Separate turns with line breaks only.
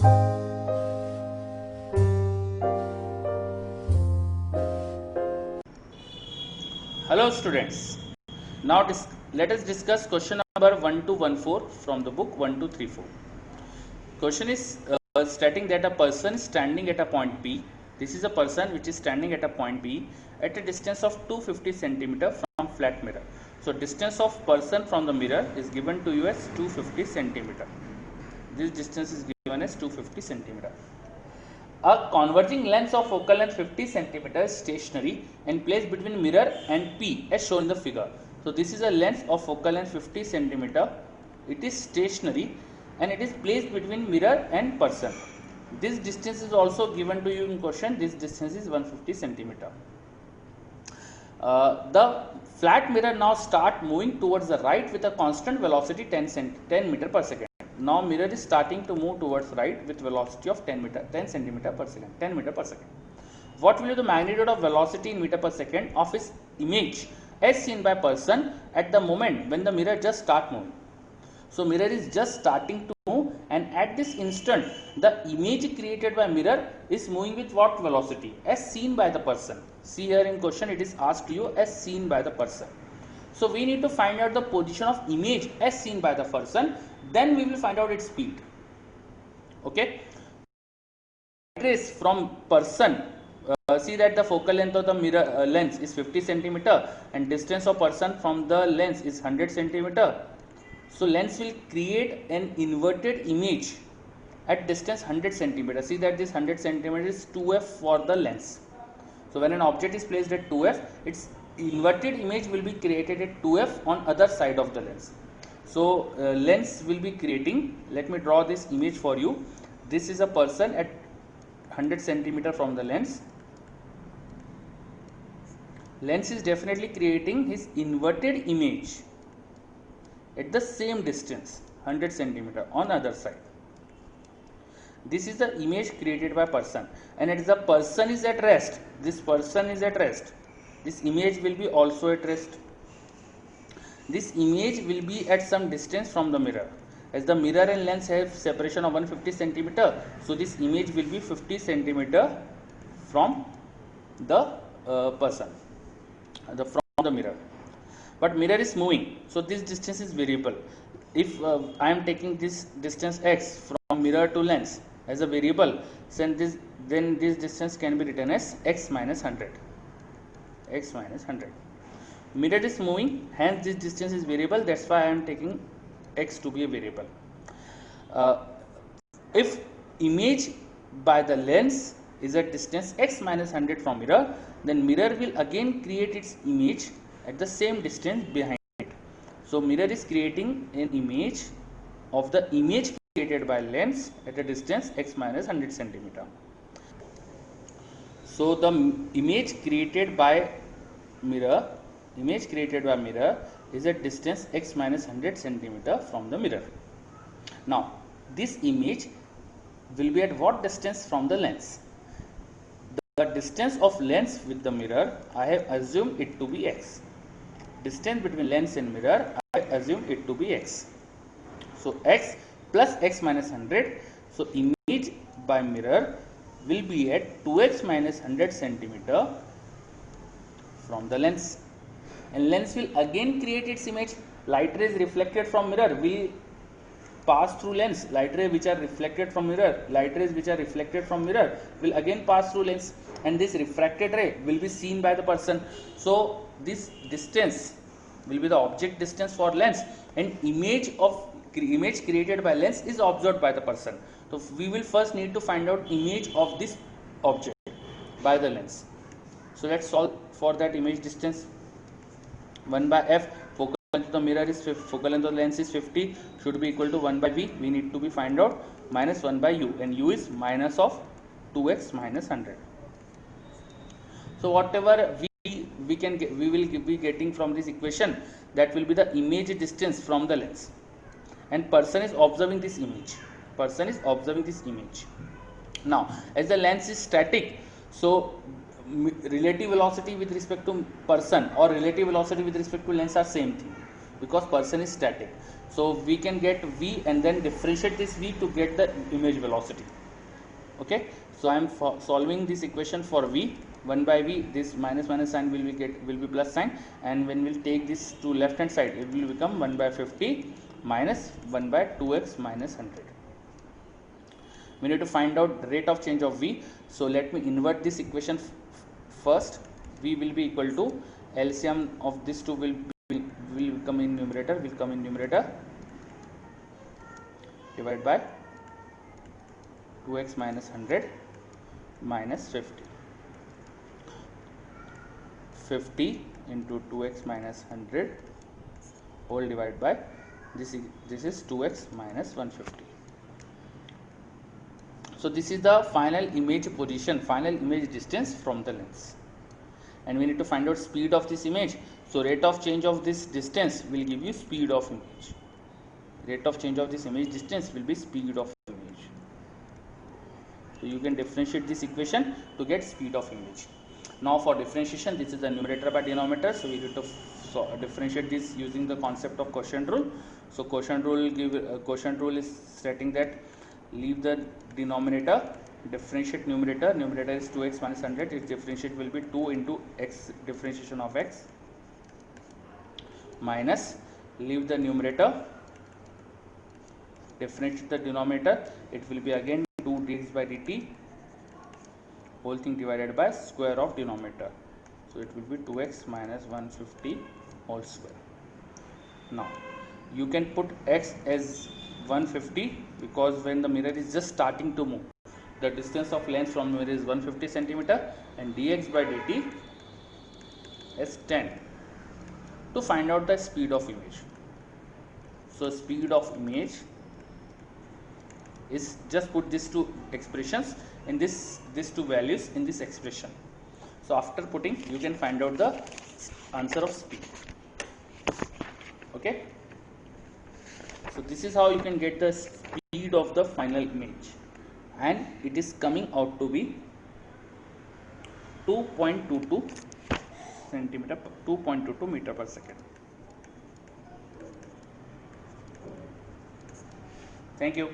Hello students, now let us discuss question number 1 to 14 from the book 1 to 34. Question is stating that a person standing at a point P, this is a person which is standing at a point B at a distance of 250 centimeter from flat mirror. So distance of person from the mirror is given to you as 250 centimeter. This distance is given as 250 centimeter. A converging lens of focal length 50 cm is stationary and placed between mirror and P as shown in the figure. So this is a lens of focal length 50 cm. It is stationary and it is placed between mirror and person. This distance is also given to you in question. This distance is 150 cm. The flat mirror now start moving towards the right with a constant velocity 10 meter per second. Now mirror is starting to move towards right with velocity of 10 centimeter per second, 10 meter per second. What will be the magnitude of velocity in meter per second of its image as seen by person at the moment when the mirror just start moving? So mirror is just starting to move, and at this instant the image created by mirror is moving with what velocity? As seen by the person. See here in question it is asked to you as seen by the person. So we need to find out the position of image as seen by the person, then we will find out its speed. Okay. Trace from person, see that the focal length of the mirror lens is 50 centimeter and distance of person from the lens is 100 centimeter. So lens will create an inverted image at distance 100 centimeter. See that this 100 centimeter is 2f for the lens. So when an object is placed at 2f, its inverted image will be created at 2f on other side of the lens. So lens will be creating, let me draw this image for you. This is a person at 100 centimeter from the lens. Lens is definitely creating his inverted image at the same distance 100 centimeter on other side. This is the image created by person, and it is the person is at rest. This person is at rest. This image will be also at rest. This image will be at some distance from the mirror. As the mirror and lens have separation of 150 centimeter, so this image will be 50 centimeter from the person, from the mirror. But mirror is moving, so this distance is variable. If I am taking this distance x from mirror to lens as a variable, then this distance can be written as x minus 100. X minus 100. Mirror is moving, hence this distance is variable. That's why I am taking x to be a variable. If image by the lens is at distance x minus 100 from mirror, then mirror will again create its image at the same distance behind it. So mirror is creating an image of the image created by lens at a distance x minus 100 centimeter. So the image created by mirror is at distance x minus 100 centimeter from the mirror. Now this image will be at what distance from the lens? The distance of lens with the mirror, I have assumed it to be x. Distance between lens and mirror, I assume it to be x. So x plus x minus 100. So image by mirror will be at 2x minus 100 centimeter from the lens, and lens will again create its image. Light rays reflected from mirror will pass through lens. Light rays which are reflected from mirror will again pass through lens, and this refracted ray will be seen by the person. So this distance will be the object distance for lens, and image created by lens is observed by the person. So we will first need to find out image of this object by the lens. So let's solve for that. Image distance 1 by f, focal length of the mirror is focal length of the lens is 50, should be equal to 1 by v. We need to be find out minus 1 by u, and u is minus of 2x minus 100. So whatever we will be getting from this equation, that will be the image distance from the lens, and person is observing this image. Now as the lens is static, so relative velocity with respect to person or relative velocity with respect to lens are same thing. because person is static. So we can get v and then differentiate this v to get the image velocity. Okay, so I am solving this equation for v. 1 by v, this minus sign will be plus sign, and when we'll take this to left hand side, it will become 1 by 50 minus 1 by 2x minus 100. We need to find out the rate of change of v. So let me invert this equation first. V will be equal to LCM of these two will come in numerator, divided by 2x minus 100 minus 50. 50 into 2x minus 100 whole divided by this is 2x minus 150. So this is the final image position, final image distance from the lens, and we need to find out speed of this image. So rate of change of this distance will give you speed of image. Rate of change of this image distance will be speed of image. So you can differentiate this equation to get speed of image. Now for differentiation, this is the numerator by denominator, so we need to differentiate this using the concept of quotient rule. So quotient rule is stating that leave the denominator, differentiate numerator. Numerator is 2x minus 100. Its differentiate will be 2 into x differentiation of x, minus leave the numerator, differentiate the denominator. It will be again 2 dx by dt, whole thing divided by square of denominator. So it will be 2x minus 150 whole square. Now you can put x as 150 because when the mirror is just starting to move, the distance of lens from mirror is 150 centimeter, and dx by dt is 10 to find out the speed of image. So speed of image is, just put these two expressions in these two values in this expression. So after putting, you can find out the answer of speed. Okay, so this is how you can get the speed of the final image, and it is coming out to be 2.22 meter per second. Thank you.